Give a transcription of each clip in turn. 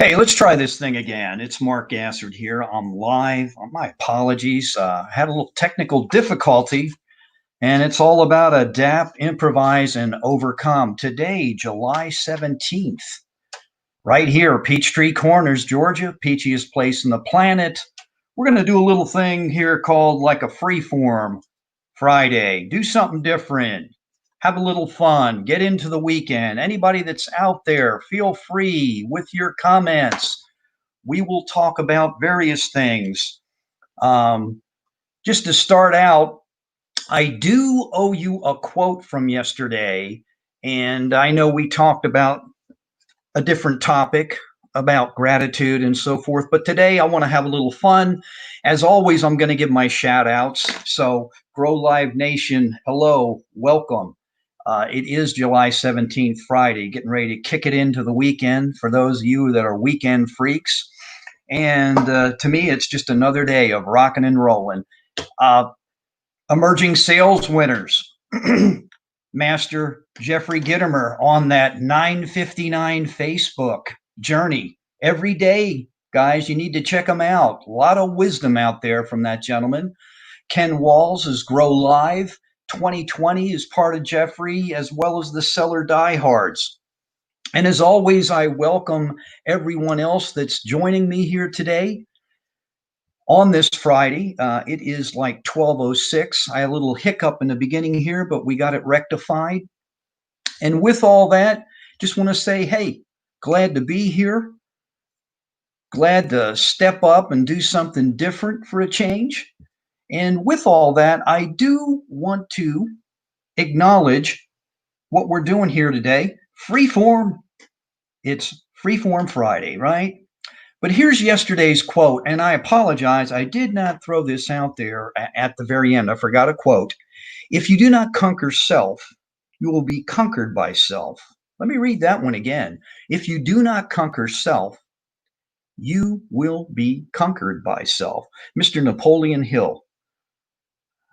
Hey, let's try this thing again. It's Mark Gassard here. I'm live. My apologies. Had a little technical difficulty, and it's all about adapt, improvise, and overcome. Today, July 17th, right here, Peachtree Corners, Georgia, peachiest place on the planet. We're going to do a little thing here called like a freeform Friday. Do something different. Have a little fun. Get into the weekend. Anybody that's out there, feel free with your comments. We will talk about various things. Um, just to start out, I do owe you a quote from yesterday, and I know we talked about a different topic about gratitude and so forth, but today I want to have a little fun. As always, I'm going to give my shout outs. So, Grow Live Nation, hello, welcome. It is July 17th, Friday, getting ready to kick it into the weekend for those of you that are weekend freaks. And to me, it's just another day of rocking and rolling. Uh, Emerging sales winners. Master Jeffrey Gittimer on that 959 Facebook journey. Every day, guys, you need to check him out. A lot of wisdom out there from that gentleman. Ken Walls is Grow Live. 2020 is part of Jeffrey, as well as the Seller Diehards. And as always, I welcome everyone else that's joining me here today on this Friday. It is like 12:06. I had a little hiccup in the beginning here, but we got it rectified. And with all that, just want to say, hey, glad to be here. Glad to step up and do something different for a change. And with all that, I do want to acknowledge what we're doing here today. Freeform. It's Freeform Friday, right? But here's yesterday's quote, and I apologize. I did not throw this out there at the very end. I forgot a quote. If you do not conquer self, you will be conquered by self. Let me read that one again. If you do not conquer self, you will be conquered by self. Mr. Napoleon Hill,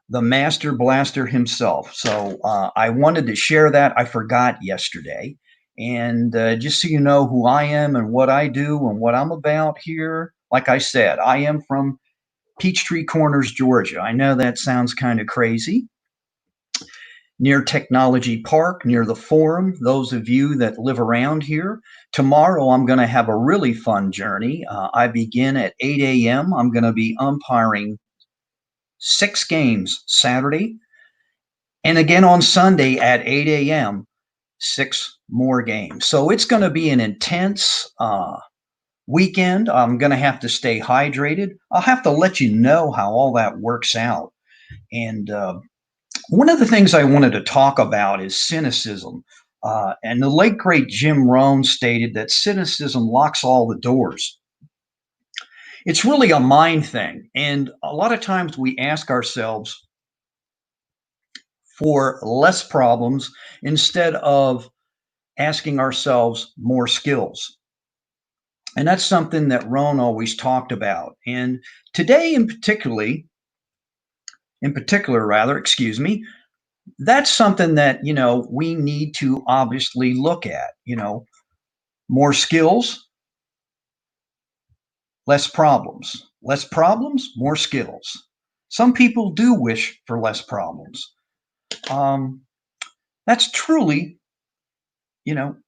the master blaster himself. So I wanted to share that. I forgot yesterday. And just so you know who I am and what I do and what I'm about here, like I said, I am from Peachtree Corners, Georgia. I know that sounds kind of crazy. Near Technology Park, near the Forum, those of you that live around here. Tomorrow, I'm going to have a really fun journey. I begin at 8 a.m. I'm going to be umpiring 6 games Saturday, and again on Sunday at 8 a.m., 6 more games. So it's going to be an intense weekend. I'm going to have to stay hydrated. I'll have to let you know how all that works out. And one of the things I wanted to talk about is cynicism. And the late, great Jim Rohn stated that cynicism locks all the doors. It's really a mind thing. And a lot of times we ask ourselves for less problems instead of asking ourselves more skills. And that's something that Rohn always talked about. And today in particular rather, excuse me, that's something that, we need to obviously look at, more skills, less problems, more skills. Some people do wish for less problems. That's truly,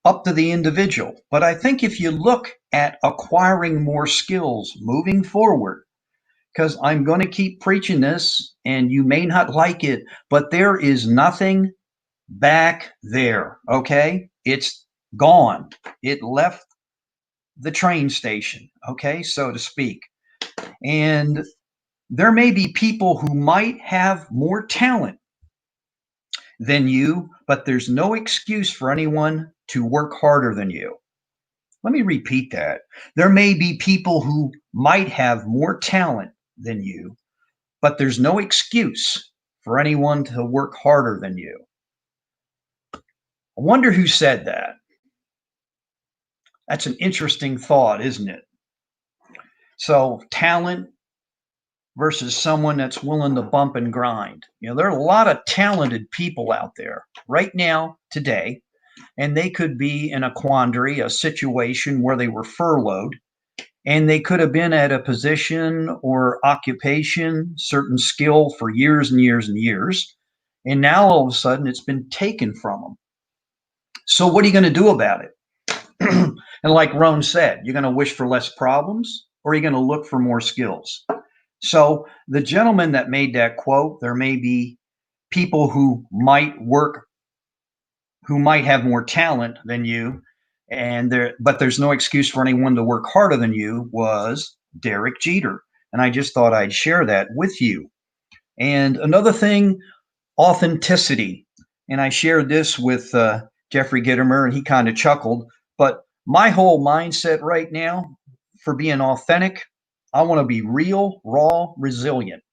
up to the individual. But I think if you look at acquiring more skills moving forward, because I'm going to keep preaching this and you may not like it, but there is nothing back there. Okay. It's gone. It left the train station. Okay. So to speak. And there may be people who might have more talent than you, but there's no excuse for anyone to work harder than you. Let me repeat that. There may be people who might have more talent than you, but there's no excuse for anyone to work harder than you. I wonder who said that. That's an interesting thought, isn't it? So, talent versus someone that's willing to bump and grind. There are a lot of talented people out there right now, today, and they could be in a quandary, a situation where they were furloughed, and they could have been at a position or occupation, certain skill for years and years and years. And now all of a sudden it's been taken from them. So what are you going to do about it? And like Rohn said, you're going to wish for less problems, or you're going to look for more skills. So the gentleman that made that quote, there may be people who might work, who might have more talent than you, but there's no excuse for anyone to work harder than you, was Derek Jeter. And I just thought I'd share that with you. And another thing, authenticity. And I shared this with Jeffrey Gitomer, and he kind of chuckled. But my whole mindset right now for being authentic, I want to be real, raw, resilient.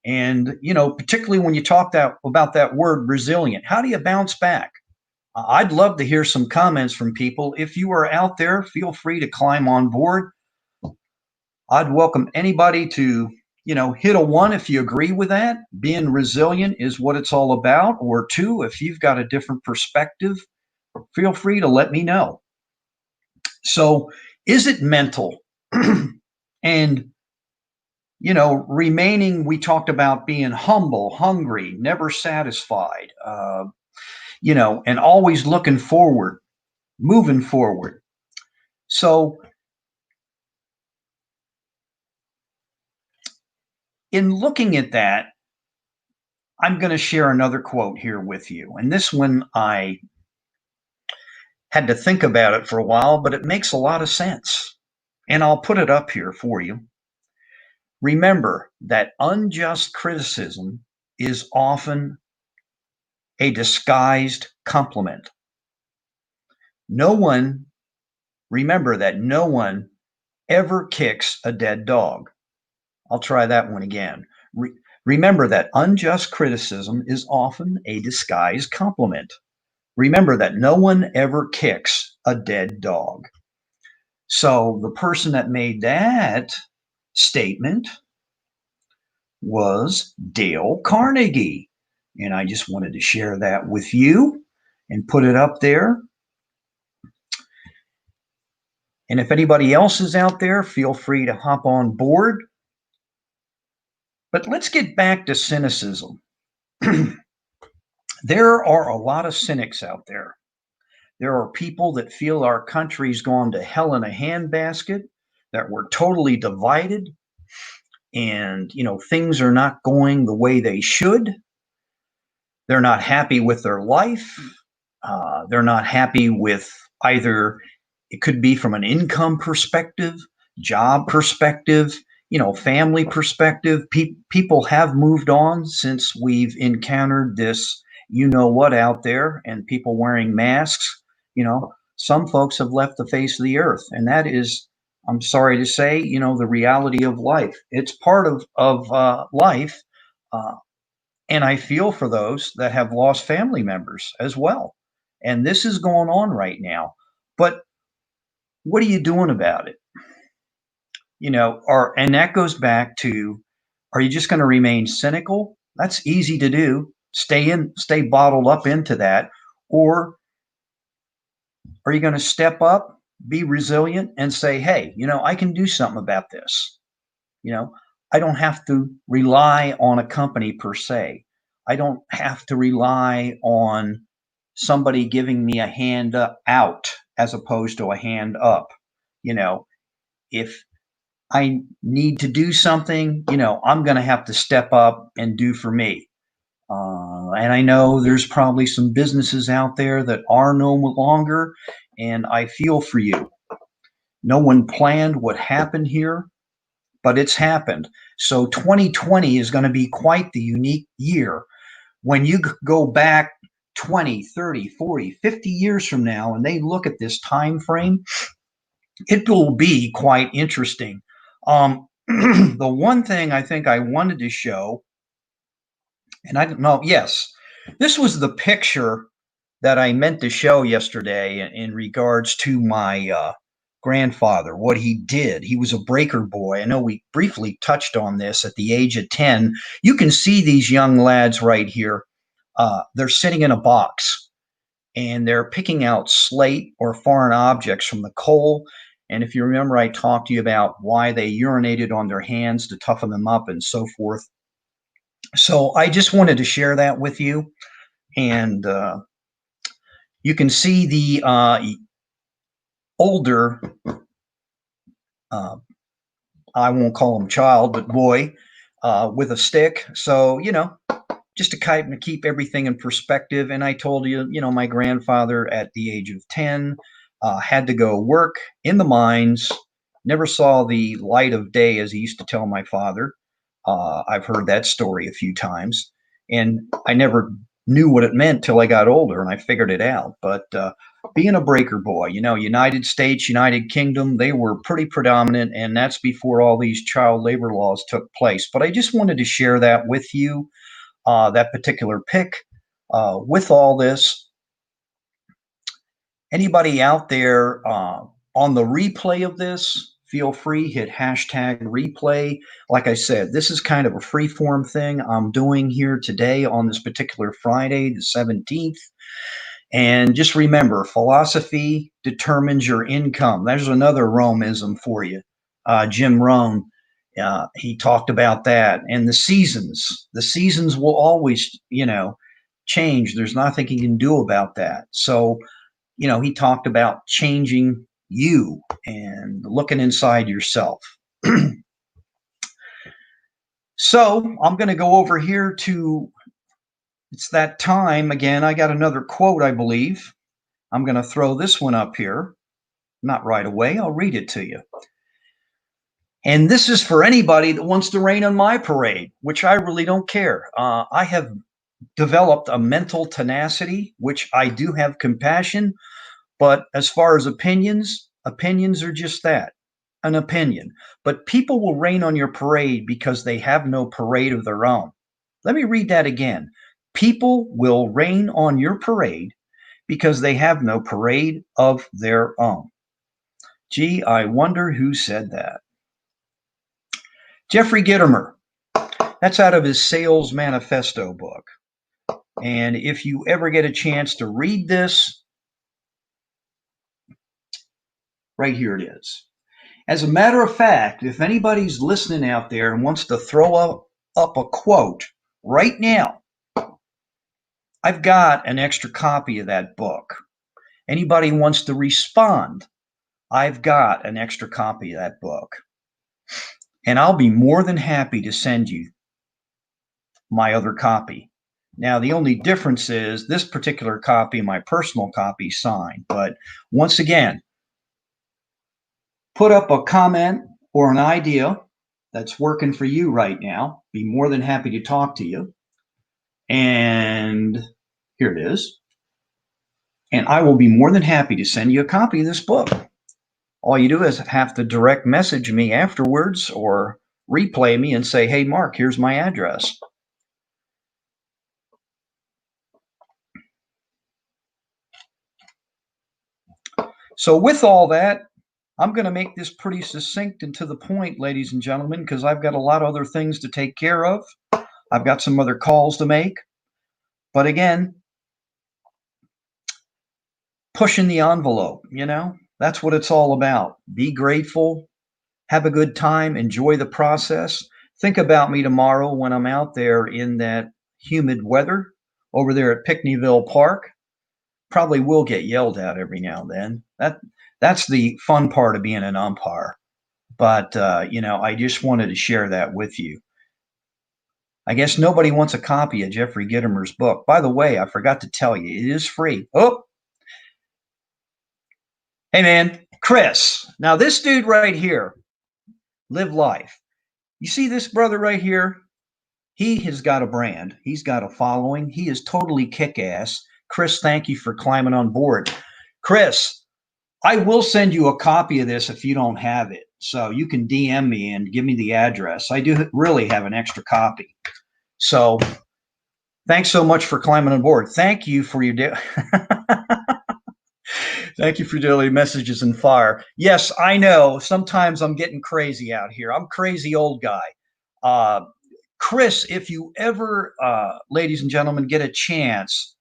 And, particularly when you talk about that word resilient, how do you bounce back? I'd love to hear some comments from people. If you are out there, feel free to climb on board. I'd welcome anybody to, hit a 1 if you agree with that. Being resilient is what it's all about. Or 2, if you've got a different perspective, feel free to let me know. So is it mental? And, remaining, we talked about being humble, hungry, never satisfied, and always looking forward, moving forward. So in looking at that, I'm going to share another quote here with you. And this one, I had to think about it for a while, but it makes a lot of sense. And I'll put it up here for you. Remember that unjust criticism is often a disguised compliment. Remember that no one ever kicks a dead dog. I'll try that one again. Remember that unjust criticism is often a disguised compliment. Remember that no one ever kicks a dead dog. So the person that made that statement was Dale Carnegie. And I just wanted to share that with you and put it up there. And if anybody else is out there, feel free to hop on board. But let's get back to cynicism. There are a lot of cynics out there. There are people that feel our country's gone to hell in a handbasket, that we're totally divided, and things are not going the way they should. They're not happy with their life. They're not happy with either, it could be from an income perspective, job perspective, family perspective. People have moved on since we've encountered this, what out there, and people wearing masks. Some folks have left the face of the earth, and that is, I'm sorry to say, the reality of life. It's part of life. And I feel for those that have lost family members as well. And this is going on right now. But what are you doing about it? And that goes back to, are you just going to remain cynical? That's easy to do. Stay bottled up into that. Or are you going to step up, be resilient, and say, hey, I can do something about this. I don't have to rely on a company per se. I don't have to rely on somebody giving me a hand out as opposed to a hand up. If I need to do something, I'm going to have to step up and do for me. And I know there's probably some businesses out there that are no longer, and I feel for you. No one planned what happened here, but it's happened. So 2020 is going to be quite the unique year. When you go back 20, 30, 40, 50 years from now, and they look at this time frame, it will be quite interesting. The one thing I think I wanted to show, and I don't know, yes, this was the picture that I meant to show yesterday in regards to my grandfather, what he did. He was a breaker boy. I know we briefly touched on this at the age of 10. You can see these young lads right here. They're sitting in a box. and they're picking out slate or foreign objects from the coal. And if you remember, I talked to you about why they urinated on their hands to toughen them up and so forth. So I just wanted to share that with you. And you can see the older, I won't call him child, but boy, with a stick. So, just to kind of keep everything in perspective. And I told you, my grandfather at the age of 10 had to go work in the mines, never saw the light of day, as he used to tell my father. I've heard that story a few times, and I never knew what it meant till I got older and I figured it out. But being a breaker boy, United States, United Kingdom, they were pretty predominant, and that's before all these child labor laws took place. But I just wanted to share that with you, that particular pick. With all this, anybody out there on the replay of this, feel free, hit hashtag replay. Like I said, this is kind of a free form thing I'm doing here today on this particular Friday, the 17th. And just remember, philosophy determines your income. There's another Romeism for you. Jim Rohn, he talked about that. And the seasons will always, change. There's nothing you can do about that. So, he talked about changing you and looking inside yourself. So I'm going to go over here to, it's that time again. I got another quote, I believe. I'm going to throw this one up here. Not right away. I'll read it to you. And this is for anybody that wants to rain on my parade, which I really don't care. I have developed a mental tenacity, which I do have compassion. But as far as opinions are just that, an opinion. But people will rain on your parade because they have no parade of their own. Let me read that again. People will rain on your parade because they have no parade of their own. Gee, I wonder who said that. Jeffrey Gitomer. That's out of his Sales Manifesto book. And if you ever get a chance to read this, right here it is. As a matter of fact, if anybody's listening out there and wants to throw up a quote right now, I've got an extra copy of that book. Anybody wants to respond, I've got an extra copy of that book. And I'll be more than happy to send you my other copy. Now, the only difference is this particular copy, my personal copy, signed. But once again, put up a comment or an idea that's working for you right now. Be more than happy to talk to you. And here it is. And I will be more than happy to send you a copy of this book. All you do is have to direct message me afterwards or replay me and say, hey, Mark, here's my address. So with all that, I'm going to make this pretty succinct and to the point, ladies and gentlemen, because I've got a lot of other things to take care of. I've got some other calls to make. But again, pushing the envelope, that's what it's all about. Be grateful, have a good time, enjoy the process. Think about me tomorrow when I'm out there in that humid weather over there at Pickneyville Park. Probably will get yelled at every now and then. That's the fun part of being an umpire. But, I just wanted to share that with you. I guess nobody wants a copy of Jeffrey Gitomer's book. By the way, I forgot to tell you, it is free. Oh, hey, man, Chris. Now, this dude right here, Live Life. You see this brother right here? He has got a brand. He's got a following. He is totally kick-ass. Chris, thank you for climbing on board. Chris, I will send you a copy of this if you don't have it. So you can DM me and give me the address. I do really have an extra copy. So thanks so much for climbing on board. Thank you for your thank you for daily messages and fire. Yes, I know. Sometimes I'm getting crazy out here. I'm crazy old guy. Chris, if you ever, ladies and gentlemen, get a chance,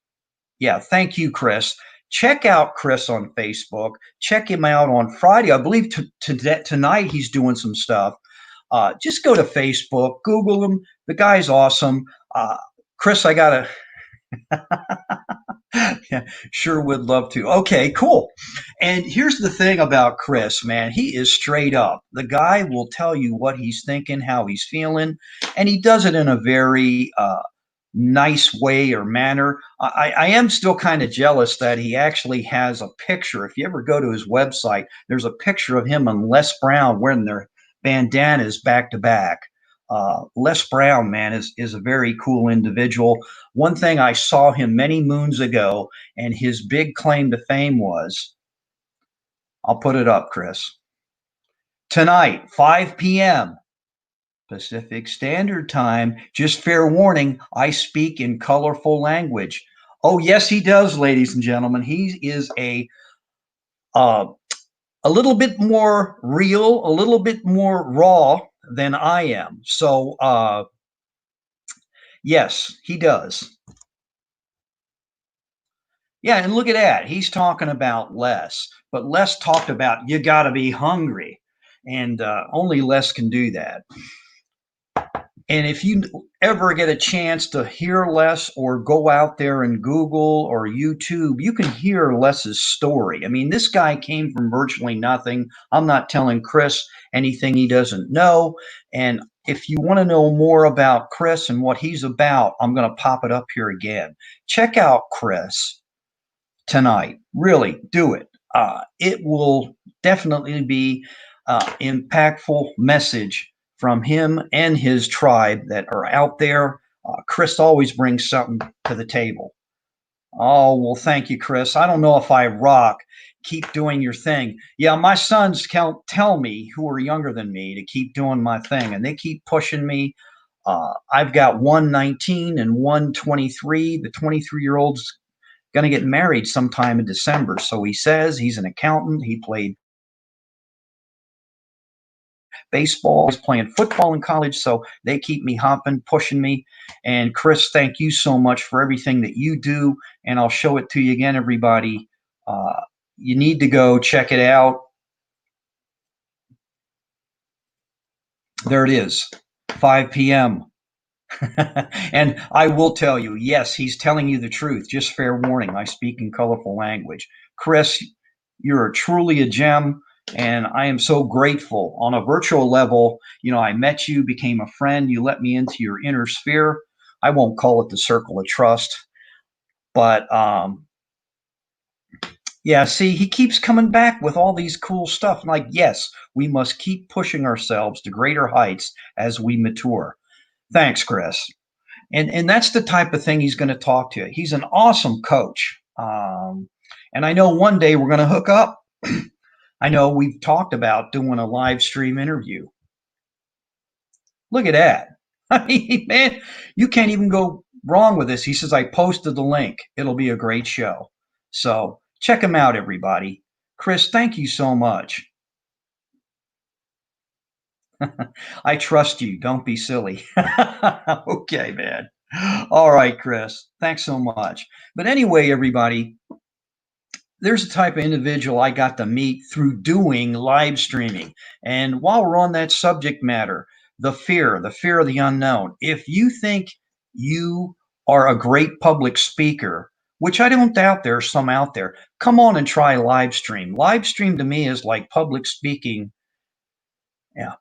Yeah, thank you, Chris. Check out Chris on Facebook. Check him out on Friday. I believe tonight he's doing some stuff. Just go to Facebook, Google him. The guy's awesome. Uh, Chris, I gotta, yeah, sure would love to. Okay, cool. And here's the thing about Chris, man. He is straight up. The guy will tell you what he's thinking, how he's feeling, and he does it in a very nice way or manner. I am still kind of jealous that he actually has a picture. If you ever go to his website, there's a picture of him and Les Brown wearing their bandanas back to back. Les Brown, man, is a very cool individual. One thing I saw him many moons ago, and his big claim to fame was, I'll put it up, Chris. Tonight, 5 p.m. Pacific Standard Time. Just fair warning, I speak in colorful language. Oh, yes, he does, ladies and gentlemen. He is uh, a little bit more real, a little bit more raw than I am. So, yes, he does. Yeah, and look at that. He's talking about Les, but Les talked about you got to be hungry, and only Les can do that. And if you ever get a chance to hear Les or go out there and Google or YouTube, you can hear Les's story. I mean, this guy came from virtually nothing. I'm not telling Chris anything he doesn't know. And if you want to know more about Chris and what he's about, I'm going to pop it up here again. Check out Chris tonight. Really do it. It will definitely be impactful message from him and his tribe that are out there. Chris always brings something to the table. Oh, well, thank you, Chris. I don't know if I rock. Keep doing your thing. Yeah, my sons tell me, who are younger than me, to keep doing my thing, and they keep pushing me. I've got one 19 and one 23. The 23-year-old's going to get married sometime in December. So he says he's an accountant. He played baseball, he's playing football in college. So they keep me hopping, pushing me. And Chris, thank you so much for everything that you do. And I'll show it to you again, everybody. You need to go check it out. There it is, 5 p.m. And I will tell you, yes, he's telling you the truth. Just fair warning, I speak in colorful language. Chris, you're truly a gem, and I am so grateful. On a virtual level, I met you, became a friend. You let me into your inner sphere. I won't call it the circle of trust, but yeah, see, he keeps coming back with all these cool stuff. Like, yes, we must keep pushing ourselves to greater heights as we mature. Thanks, Chris. And that's the type of thing he's going to talk to you. He's an awesome coach. And I know one day we're going to hook up. I know we've talked about doing a live stream interview. Look at that. I mean, man, you can't even go wrong with this. He says, I posted the link. It'll be a great show. So check him out, everybody. Chris, thank you so much. I trust you. Don't be silly. Okay, man. All right, Chris. Thanks so much. But anyway, everybody, there's a type of individual I got to meet through doing live streaming. And while we're on that subject matter, the fear of the unknown. If you think you are a great public speaker, which I don't doubt there's some out there, come on and try live stream. Live stream to me is like public speaking, yeah,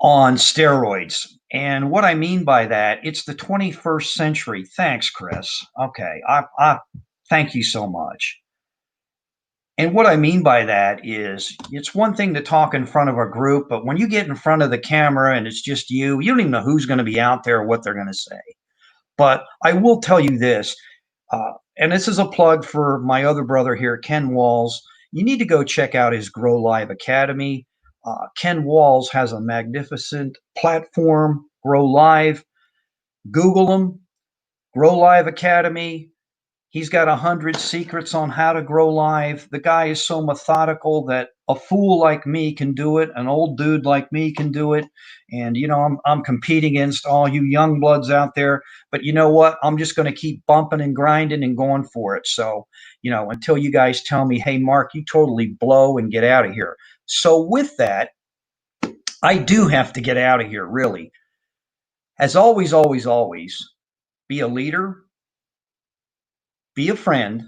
on steroids. And what I mean by that, it's the 21st century. Thanks, Chris. Okay, I thank you so much. And what I mean by that is it's one thing to talk in front of a group, but when you get in front of the camera and it's just you don't even know who's going to be out there or what they're going to say. But I will tell you this, and this is a plug for my other brother here, Ken Walls. You need to go check out his Grow Live Academy. Ken Walls has a magnificent platform, Grow Live. Google him, Grow Live Academy. He's got 100 secrets on how to grow live. The guy is so methodical that a fool like me can do it. An old dude like me can do it. And I'm competing against all you young bloods out there. But you know what? I'm just going to keep bumping and grinding and going for it. So, until you guys tell me, hey, Mark, you totally blow and get out of here. So with that, I do have to get out of here, really. As always, always, always, be a leader, be a friend.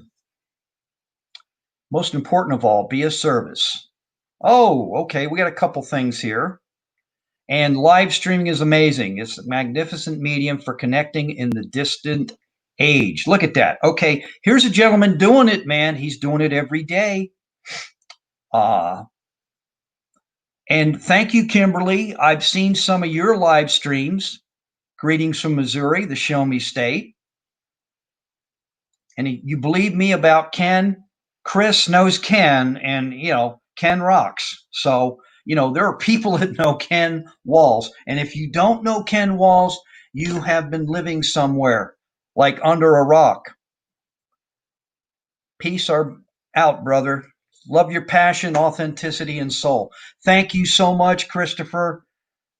Most important of all, be a service. Oh, okay, we got a couple things here. And live streaming is amazing. It's a magnificent medium for connecting in the distant age. Look at that. Okay, here's a gentleman doing it, man. He's doing it every day. And thank you, Kimberly. I've seen some of your live streams. Greetings from Missouri, the Show Me State. And you believe me about Ken? Chris knows Ken, and Ken rocks. So there are people that know Ken Walls, and if you don't know Ken Walls, you have been living somewhere like under a rock. Peace out, brother. Love your passion, authenticity, and soul. Thank you so much, Christopher.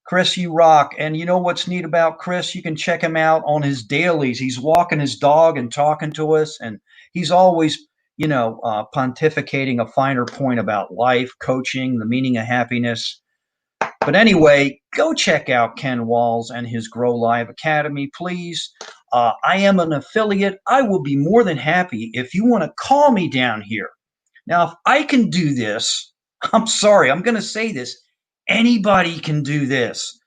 Chris, you rock. And you know what's neat about Chris? You can check him out on his dailies. He's walking his dog and talking to us, and he's always, pontificating a finer point about life, coaching, the meaning of happiness. But anyway, go check out Ken Walls and his Grow Live Academy, please. I am an affiliate. I will be more than happy if you want to call me down here. Now, if I can do this, I'm sorry, I'm going to say this. Anybody can do this.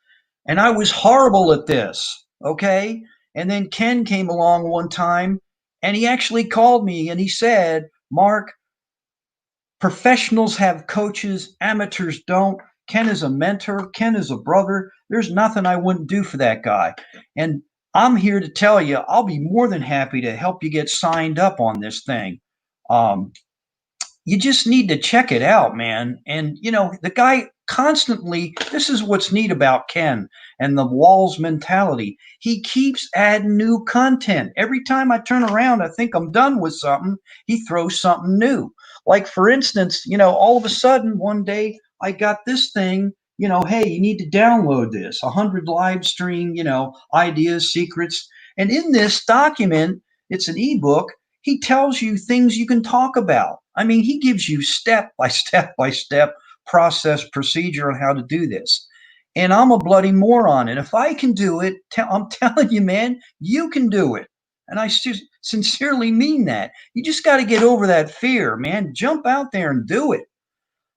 And I was horrible at this, okay? And then Ken came along one time and he actually called me and he said, Mark, professionals have coaches, amateurs don't. Ken is a mentor. Ken is a brother. There's nothing I wouldn't do for that guy. And I'm here to tell you, I'll be more than happy to help you get signed up on this thing. You just need to check it out, man. And, the guy constantly, this is what's neat about Ken and the Walls mentality. He keeps adding new content. Every time I turn around, I think I'm done with something. He throws something new. Like, for instance, all of a sudden one day I got this thing, hey, you need to download this 100 live stream, ideas, secrets. And in this document, it's an ebook. He tells you things you can talk about. I mean, he gives you step by step by step process, procedure on how to do this. And I'm a bloody moron. And if I can do it, I'm telling you, man, you can do it. And I sincerely mean that. You just got to get over that fear, man. Jump out there and do it.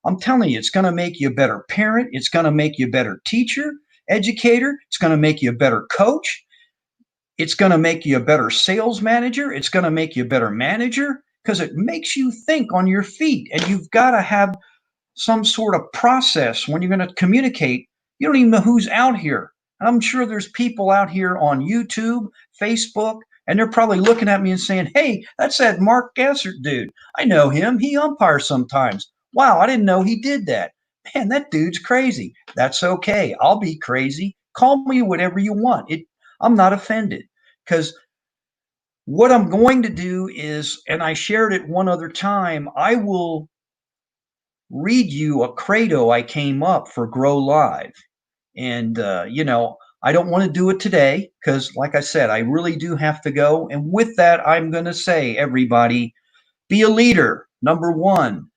I'm telling you, it's going to make you a better parent. It's going to make you a better teacher, educator. It's going to make you a better coach. It's going to make you a better sales manager. It's going to make you a better manager because it makes you think on your feet. And you've got to have some sort of process when you're going to communicate. You don't even know who's out here. And I'm sure there's people out here on YouTube, Facebook, and they're probably looking at me and saying, hey, that's that Mark Gassert dude. I know him. He umpires sometimes. Wow, I didn't know he did that. Man, that dude's crazy. That's okay. I'll be crazy. Call me whatever you want. I'm not offended because what I'm going to do is, and I shared it one other time, I will read you a credo I came up for Grow Live. And, I don't want to do it today because, like I said, I really do have to go. And with that, I'm going to say, everybody, be a leader. Number one,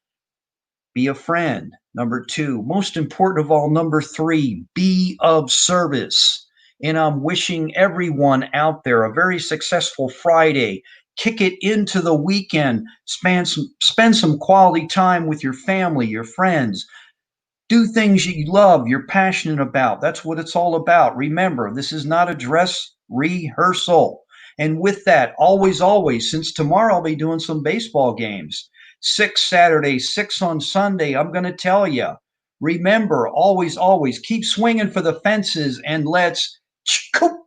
be a friend. Number two, most important of all, number three, be of service. And I'm wishing everyone out there a very successful Friday. Kick it into the weekend. Spend some quality time with your family, your friends. Do things you love, you're passionate about. That's what it's all about. Remember, this is not a dress rehearsal. And with that, always, always, since tomorrow I'll be doing some baseball games. 6 Saturday, 6 on Sunday. I'm going to tell you, remember, always, always keep swinging for the fences and let's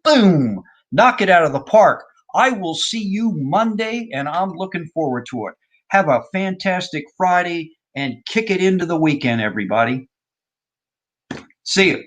boom, knock it out of the park. I will see you Monday and I'm looking forward to it. Have a fantastic Friday and kick it into the weekend, everybody. See you.